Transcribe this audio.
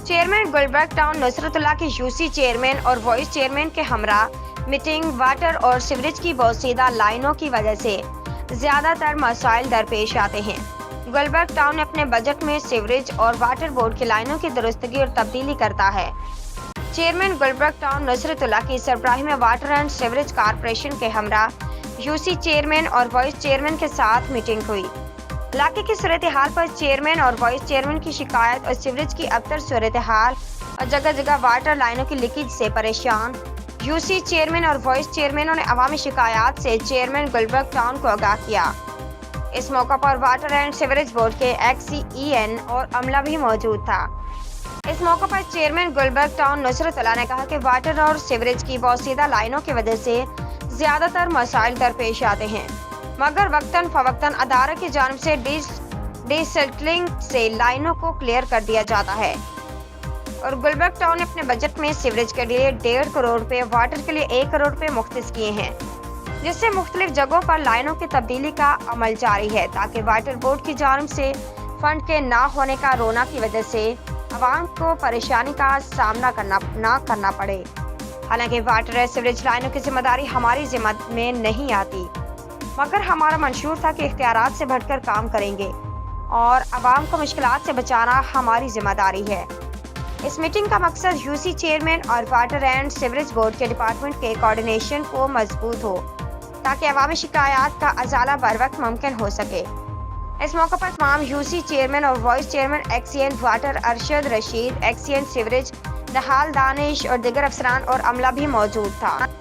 Chairman Gulberg town नुसरतुल्लाह के UC chairman और vice chairman के हमरा मीटिंग वाटर और सीवरेज की बोसीदा लाइनों की वजह से ज्यादातर मसाइल दरपेश आते हैं। गुलबर्ग टाउन ने अपने बजट में सीवरेज और वाटर बोर्ड की लाइनों की दुरुस्तगी और तब्दीली करता है। चेयरमैन गुलबर्ग टाउन नुसरतुल्लाह की सरबराही में वाटर एंड सीवरेज कारपोरेशन के हमरा यूसी चेयरमैन और वाइस चेयरमैन के साथ मीटिंग हुई। इलाके की सूरत हाल पर चेयरमैन और वाइस चेयरमैन की शिकायत और सीवरेज की अबतर सूरत हाल और जगह जगह वाटर लाइनों की लीकेज से परेशान यूसी चेयरमैन और वाइस चेयरमैनों ने अवामी शिकायत से चेयरमैन गुलबर्ग टाउन को आगाह किया। इस मौका पर वाटर एंड सीवरेज बोर्ड के एक्सीईएन और अमला भी मौजूद था। इस मौका पर चेयरमैन गुलबर्ग टाउन नुसरतुल्लाह ने कहा कि वाटर और सीवरेज की बोसीदा लाइनों की वजह से ज्यादातर मसाइल दरपेश आते हैं, मगर वक्तन फवक्तन अदारा की जानिब से डिसल्टिंग से लाइनों को क्लियर कर दिया जाता है। और गुलबर्ग टाउन ने अपने बजट में सीवरेज के लिए 1.5 करोड़ रुपए, वाटर के लिए 1 करोड़ रुपए मुख्तस किए हैं, जिससे मुख्तलिफ जगहों पर लाइनों की तब्दीली का अमल जारी है ताकि वाटर बोर्ड की जानिब से फंड के ना होने का रोना की वजह से अवाम को परेशानी का सामना ना करना पड़े। हालांकि वाटर और सीवरेज लाइनों की जिम्मेदारी हमारी जिम्मे में नहीं आती, मगर हमारा मंशूर था कि इख्तियारात से बढ़कर काम करेंगे और अवाम को मुश्किलात से बचाना हमारी जिम्मेदारी है। इस मीटिंग का मकसद यूसी चेयरमैन और वाटर एंड सीवरेज बोर्ड के डिपार्टमेंट के कोऑर्डिनेशन को मजबूत हो ताकि अवामी शिकायत का अजाला बर वक्त मुमकिन हो सके। इस मौके पर तमाम यूसी चेयरमैन और vice chairman XEN water Arshad Rashid, XEN sewerage Nahal Danish और दीगर अफसरान और अमला भी मौजूद था।